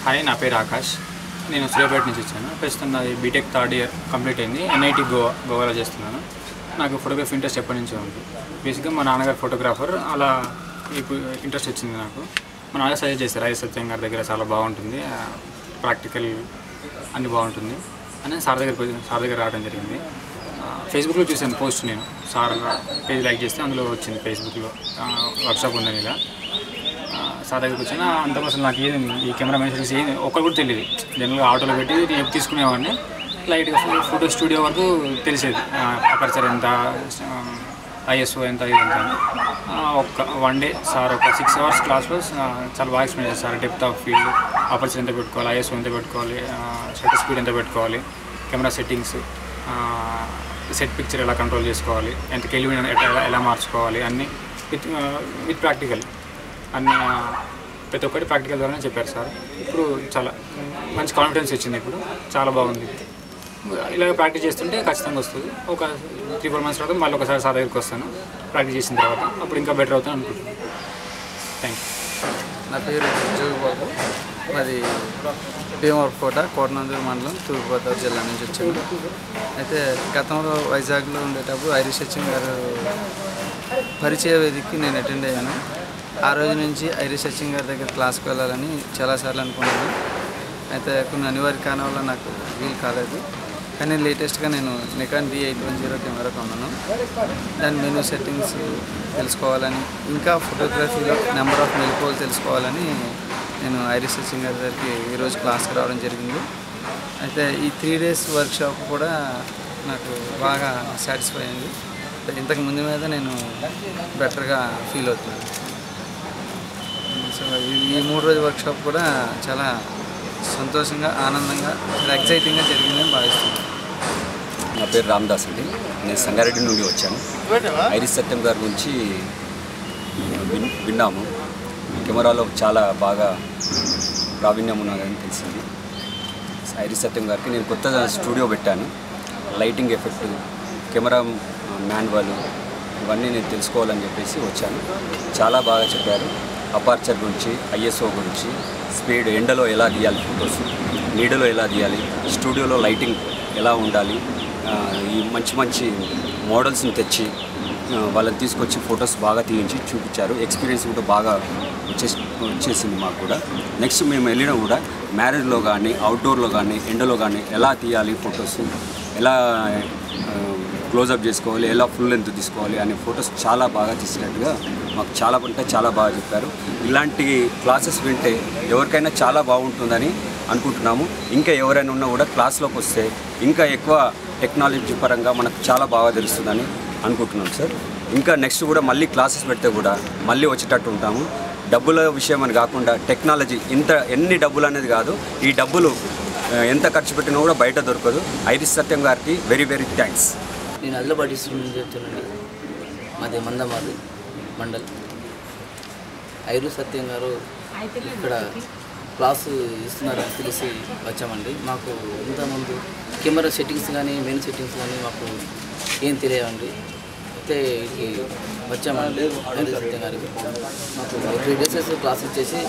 Hi, నా పేరు ఆకాష్. నేను సూర్యాపేట నుంచి వచ్చాను. ప్రస్తుతం నాది బీటెక్ థర్డ్ ఇయర్ కంప్లీట్ అయింది. ఎన్ఐటి గోవాలో చేస్తున్నాను. నాకు ఫోటోగ్రఫీ ఇంట్రెస్ట్ ఎప్పటి నుంచో ఉంది. బేసిక్గా మా నాన్నగారు ఫోటోగ్రాఫర్, అలా ఇప్పుడు ఇంట్రెస్ట్ వచ్చింది నాకు. మా నాన్నగారు సజెస్ట్ చేశారు, ఐ సత్యం గారి దగ్గర చాలా బాగుంటుంది, ప్రాక్టికల్ అన్నీ బాగుంటుంది అని సార్ దగ్గర రావడం జరిగింది. ఫేస్బుక్లో చూసాను పోస్ట్, నేను సార్ పేజ్ లైక్ చేస్తే అందులో వచ్చింది ఫేస్బుక్లో వర్క్షాప్ ఉందని. ఇలా సార్ దగ్గరికి వచ్చిన అంతకు అసలు నాకు ఏది ఈ కెమెరా మెన్షన్స్ ఏది ఒక్కరు కూడా తెలియదు. జనరల్గా ఆటోలో పెట్టి నేను తీసుకునేవాడిని. లైట్గా ఫోటో స్టూడియో వరకు తెలిసేది, అపర్చర్ ఎంత, ఐఎస్ఓ ఎంత, ఇది ఎంత అని. వన్ డే సార్ ఒక 6 hours క్లాస్లో చాలా బాగా ఎక్స్ప్లెయిన్ చేస్తారు. Sir depth of field, aperture ఎంత పెట్టుకోవాలి, ఐఎస్ఓ ఎంత పెట్టుకోవాలి, షటర్ స్పీడ్ ఎంత పెట్టుకోవాలి, కెమెరా సెట్టింగ్స్, సెట్ పిక్చర్ ఎలా కంట్రోల్ చేసుకోవాలి, ఎంత కెల్విన్ ఎలా మార్చుకోవాలి, అన్నీ విత్ ప్రాక్టికల్ అన్నీ ప్రతి ఒక్కటి ప్రాక్టికల్ ద్వారానే చెప్పారు సార్. ఇప్పుడు చాలా మంచి కాన్ఫిడెన్స్ వచ్చింది. ఇప్పుడు చాలా బాగుంది. ఇలాగ ప్రాక్టీస్ చేస్తుంటే ఖచ్చితంగా వస్తుంది. ఒక 3-4 months తర్వాత మళ్ళీ ఒకసారి సార్ దగ్గరికి వస్తాను. ప్రాక్టీస్ చేసిన తర్వాత అప్పుడు ఇంకా బెటర్ అవుతాను అనుకుంటున్నాను. Thank you. నా పేరు జోగిబాబు. మాది భీమవరకోట, కోటనందూరు మండలం, తూర్పుగోదావరి జిల్లా నుంచి వచ్చాము. అయితే గతంలో వైజాగ్లో ఉండేటప్పుడు ఐరిష్ సత్యం గారు పరిచయ వేదికకి నేను అటెండ్ అయ్యాను. ఆ రోజు నుంచి ఐరిష్ సత్యం గారి దగ్గర క్లాస్కి వెళ్ళాలని చాలాసార్లు అనుకున్నాను. అయితే కొన్ని అనివార్య కారణాల వల్ల నాకు వీలు కాలేదు. కానీ లేటెస్ట్గా నేను నికాన్ D810 కెమెరా కొన్నాను. దాని మెనూ సెట్టింగ్స్ తెలుసుకోవాలని, ఇంకా ఫోటోగ్రఫీలో నెంబర్ ఆఫ్ మెలకువలు తెలుసుకోవాలని నేను ఐరిష్ సత్యం గారి దగ్గరికి ఈరోజు క్లాస్కి రావడం జరిగింది. అయితే ఈ 3 days వర్క్షాప్ కూడా నాకు బాగా సాటిస్ఫై అయింది. ఇంతకు ముందు మీద నేను బెటర్గా ఫీల్ అవుతున్నాను. సో ఈ 3 రోజుల వర్క్షాప్ కూడా చాలా సంతోషంగా, ఆనందంగా, చాలా ఎక్సైటింగ్గా జరిగిందని భావిస్తున్నాను. నా పేరు రామదాస్ అండి. నేను సంగారెడ్డి నుండి వచ్చాను. ఐరిష్ సత్యం గారి గురించి విన్నాము. కెమెరాలో చాలా బాగా ప్రావీణ్యం ఉన్నదని తెలిసింది. ఐరిష్ సత్యం గారికి నేను కొత్త స్టూడియో పెట్టాను. లైటింగ్ ఎఫెక్ట్, కెమెరా మాన్యువల్, ఇవన్నీ నేను తెలుసుకోవాలని చెప్పేసి వచ్చాను. చాలా బాగా చెప్పారు. అపర్చర్ గురించి, ఐఎస్ఓ గురించి, స్పీడ్, ఎండలో ఎలా తీయాలి ఫొటోస్, నీడలో ఎలా తీయాలి, స్టూడియోలో లైటింగ్ ఎలా ఉండాలి, ఈ మంచి మంచి మోడల్స్ని తెచ్చి వాళ్ళని తీసుకొచ్చి ఫొటోస్ బాగా తీయించి చూపించారు. ఎక్స్పీరియన్స్ కూడా బాగా వచ్చేసింది మాకు కూడా. నెక్స్ట్ మేము వెళ్ళినా కూడా మ్యారేజ్లో కానీ, అవుట్డోర్లో కానీ, ఎండలో కానీ ఎలా తీయాలి ఫొటోస్, ఎలా క్లోజప్ చేసుకోవాలి, ఎలా ఫుల్ లెంత్ తీసుకోవాలి అనే ఫొటోస్ చాలా బాగా తీసినట్టుగా మాకు చాలా అంటే చాలా బాగా చెప్పారు. ఇలాంటి క్లాసెస్ వింటే ఎవరికైనా చాలా బాగుంటుందని అనుకుంటున్నాము. ఇంకా ఎవరైనా ఉన్నా కూడా క్లాస్లోకి వస్తే ఇంకా ఎక్కువ టెక్నాలజీ పరంగా మనకు చాలా బాగా తెలుస్తుందని అనుకుంటున్నాం సార్. ఇంకా నెక్స్ట్ కూడా మళ్ళీ క్లాసెస్ పెడితే కూడా మళ్ళీ వచ్చేటట్టు ఉంటాము. డబ్బుల విషయం అని కాకుండా టెక్నాలజీ ఎన్ని డబ్బులు అనేది కాదు, ఈ డబ్బులు ఎంత ఖర్చు పెట్టినా కూడా బయట దొరకదు. ఐరిష్ సత్యం గారికి వెరీ వెరీ థ్యాంక్స్. నేను అదిలాబాద్ నుంచి చెప్తున్నాను. మాది మందమాది మండల్. ఐరిష్ సత్యం గారు ఇక్కడ క్లాసు ఇస్తున్నారని తెలిసి వచ్చామండి. మాకు ఇంతకుముందు కెమెరా సెట్టింగ్స్ కానీ, మెయిన్ సెట్టింగ్స్ కానీ మాకు ఏం తెలియవండి. అయితే ఇది వచ్చామండి ఐరిష్ సత్యం గారికి. మాకు 3 days క్లాస్ ఇచ్చేసి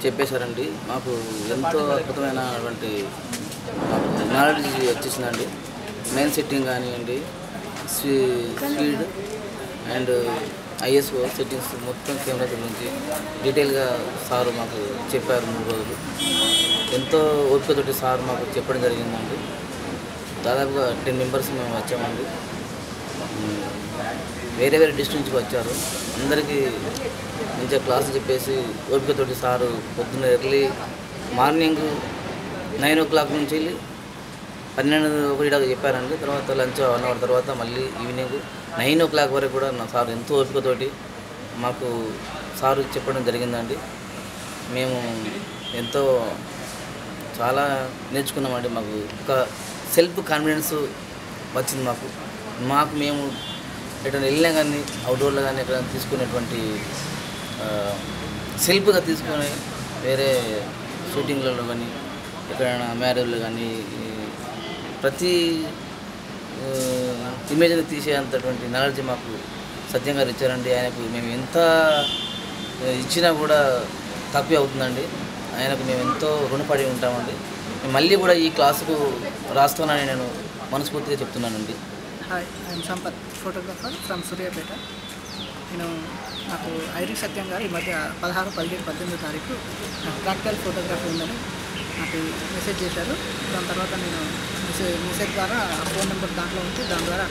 చెప్పేశారండి. మాకు ఎంతో అద్భుతమైనటువంటి నాలెడ్జ్ వచ్చేసిందండి. మెయిన్ సెట్టింగ్ కానివ్వండి, స్పీడ్ అండ్ ఐఎస్ఓ సెట్టింగ్స్ మొత్తం కెమెరా గురించి డీటెయిల్గా సార్ మాకు చెప్పారు. 3 రోజులు ఎంతో ఓపికతోటి సార్ మాకు చెప్పడం జరిగిందండి. దాదాపుగా 10 members మేము వచ్చామండి. వేరే వేరే డిస్ట్రిక్ట్ నుంచి వచ్చారు. అందరికీ మంచిగా క్లాస్ చెప్పేసి ఓపికతోటి సారు పొద్దున్న ఎర్లీ మార్నింగ్ 9 o'clock నుంచి వెళ్ళి 12-1 దాకా చెప్పారండి. తర్వాత లంచ్ 1 hour తర్వాత మళ్ళీ ఈవినింగ్ 9 o'clock వరకు కూడా నా సార్ ఎంతో ఓపికతోటి మాకు సారు చెప్పడం జరిగిందండి. మేము ఎంతో చాలా నేర్చుకున్నామండి. మాకు ఒక సెల్ఫ్ కాన్ఫిడెన్స్ వచ్చింది. మాకు మేము ఎక్కడైనా వెళ్ళినా కానీ, అవుట్డోర్లో కానీ ఎక్కడైనా తీసుకునేటువంటి సెల్ఫ్గా తీసుకొని వేరే షూటింగ్లలో కానీ, ఎక్కడైనా మ్యారేజ్లో కానీ ప్రతి ఇమేజ్ని తీసేంతటువంటి నాలెడ్జ్ మాకు సత్యం గారు ఇచ్చారండి. ఆయనకు మేము ఎంత ఇచ్చినా కూడా తక్కువ అవుతుందండి. ఆయనకు మేము ఎంతో రుణపడి ఉంటామండి. మళ్ళీ కూడా ఈ క్లాసుకు రాస్తానని నేను మనస్ఫూర్తిగా చెప్తున్నానండి. Hi, I'm Sampath, photographer from Suryapet. నాకు ఐరి సత్యం గారు ఈ మధ్య 16, 17, 18 తారీఖు నాకు ప్రాక్టికల్ ఫోటోగ్రఫీ ఉందని నాకు మెసేజ్ చేశారు. దాని తర్వాత నేను మెసేజ్ ద్వారా ఆ ఫోన్ నెంబర్ దాంట్లో ఉంచి దాని ద్వారా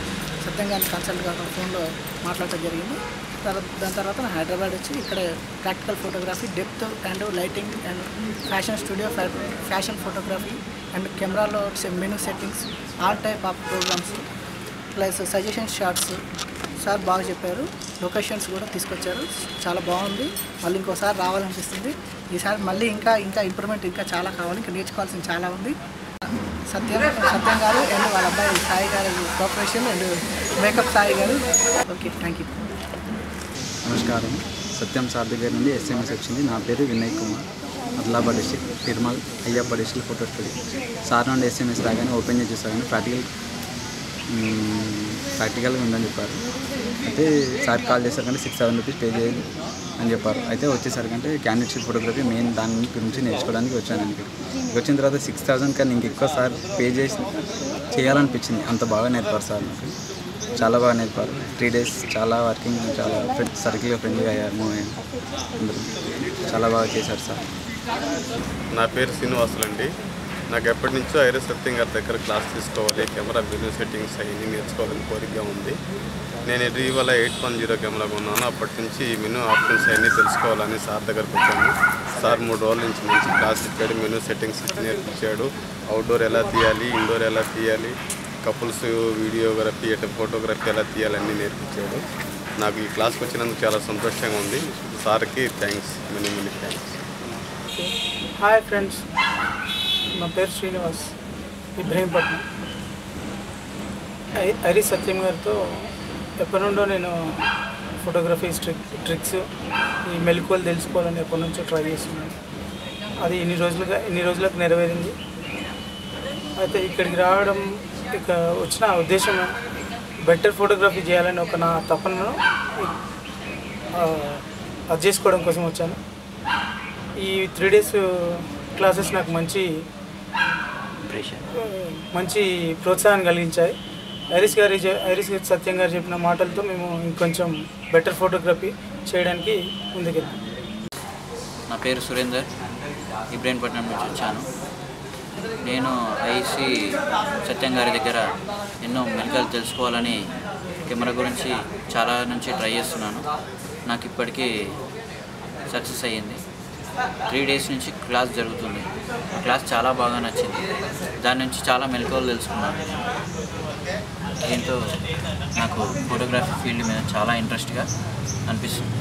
సత్యం గారిని కన్సల్ట్ కాకుండా ఫోన్లో మాట్లాడటం జరిగింది. దాని తర్వాత నేను హైదరాబాద్ వచ్చి ఇక్కడ practical photography, depth and lighting and fashion studio, fashion photography and కెమెరాలో menu settings, all type of programmes plus suggestion shorts sir బాగా చెప్పారు. లొకేషన్స్ కూడా తీసుకొచ్చారు, చాలా బాగుంది. మళ్ళీ ఇంకోసారి రావాలనిపిస్తుంది. ఈసారి మళ్ళీ ఇంకా ఇంప్రూవ్మెంట్ ఇంకా చాలా కావాలి, ఇంకా నేర్చుకోవాల్సింది చాలా ఉంది. సత్యం గారు అండ్ వాళ్ళ అబ్బాయి సాయి గారు కోఆపరేషన్ అండ్ మేకప్ సాయి గారు. Okay, thank you. నమస్కారం. సత్యం సార్ దగ్గర నుండి SMS వచ్చింది. నా పేరు Vinay Kumar, Adilabad district, Tirumal Ayyappa district photo studio. Sir నుండి SMS రాగానే ఓపెన్ చేసి చూసాను. ప్రాక్టికల్గా ఉందని చెప్పారు. అయితే సార్ కాల్ చేశారు, 6,000 రూపీస్ పే చేయాలి అని చెప్పారు. అయితే వచ్చేసరికంటే క్యాండిడేట్ ఫోటోగ్రఫీ మెయిన్ దాని గురించి నేర్చుకోవడానికి వచ్చాను. వచ్చిన తర్వాత 6,000 కన్నా ఇంకెక్కువ సార్ పే చేయాలనిపించింది. అంత బాగా నేర్పారు సార్. నాకు చాలా బాగా నేర్పారు. 3 days చాలా వర్కింగ్, చాలా సర్కిల్గా ఫ్రెండ్లీగా అయ్యారు. మూవ్ అయ్యారు. అందరూ చాలా బాగా చేశారు సార్. నా పేరు శ్రీనివాసులు అండి. నాకు ఎప్పటి నుంచో ఐరి సత్యం గారి దగ్గర క్లాస్ తీసుకోవాలి, కెమెరా మెనూ సెట్టింగ్స్ అవన్నీ నేర్చుకోవాలని కోరికగా ఉంది. నేను ఇటీవల 810 కెమెరా కొన్నాను. అప్పటి నుంచి మెనూ ఆప్షన్స్ అవన్నీ తెలుసుకోవాలని సార్ దగ్గరకు వచ్చాను. సార్ 3 రోజుల నుంచి మంచి క్లాస్ ఇచ్చాడు, మెనూ సెట్టింగ్స్ నేర్పించాడు. అవుట్డోర్ ఎలా తీయాలి, ఇండోర్ ఎలా తీయాలి, కపుల్స్ వీడియోగ్రఫీ, ఫోటోగ్రఫీ ఎలా తీయాలి అన్నీ నేర్పించాడు. నాకు ఈ క్లాస్కి వచ్చినందుకు చాలా సంతోషంగా ఉంది. సార్కి thanks, many thanks. Hi friends, నా పేరు శ్రీనివాస్, ఇబ్రహీంపట్నం. ఐరి సత్యం గారితో ఎప్పటి నుండో నేను ఫోటోగ్రఫీ ట్రిక్స్, ఈ మెలకువలు తెలుసుకోవాలని ఎప్పటి నుంచో ట్రై చేస్తున్నాను. అది ఇన్ని రోజులకు నెరవేరింది. అయితే ఇక్కడికి రావడం, ఇక వచ్చిన ఉద్దేశం బెటర్ ఫోటోగ్రఫీ చేయాలని ఒక నా తపనను అది చేసుకోవడం కోసం వచ్చాను. ఈ 3 days క్లాసెస్ నాకు మంచి ప్రోత్సాహాన్ని కలిగించాయి. ఐరిస్ సత్యం గారు చెప్పిన మాటలతో మేము ఇంకొంచెం బెటర్ ఫోటోగ్రఫీ చేయడానికి ముందుకెళ్ళాం. నా పేరు సురేందర్, ఇబ్రహీంపట్నం నుంచి వచ్చాను. నేను ఐసి సత్యం గారి దగ్గర ఎన్నో మెలకువలు తెలుసుకోవాలని కెమెరా గురించి చాలా నుంచి ట్రై చేస్తున్నాను. నాకు ఇప్పటికీ సక్సెస్ అయ్యింది. 3 days నుంచి క్లాస్ జరుగుతుంది. క్లాస్ చాలా బాగా నచ్చింది. దాని నుంచి చాలా మెలకువలు తెలుసుకున్నాను. దీంతో నాకు ఫోటోగ్రఫీ ఫీల్డ్ మీద చాలా ఇంట్రెస్ట్గా అనిపిస్తుంది.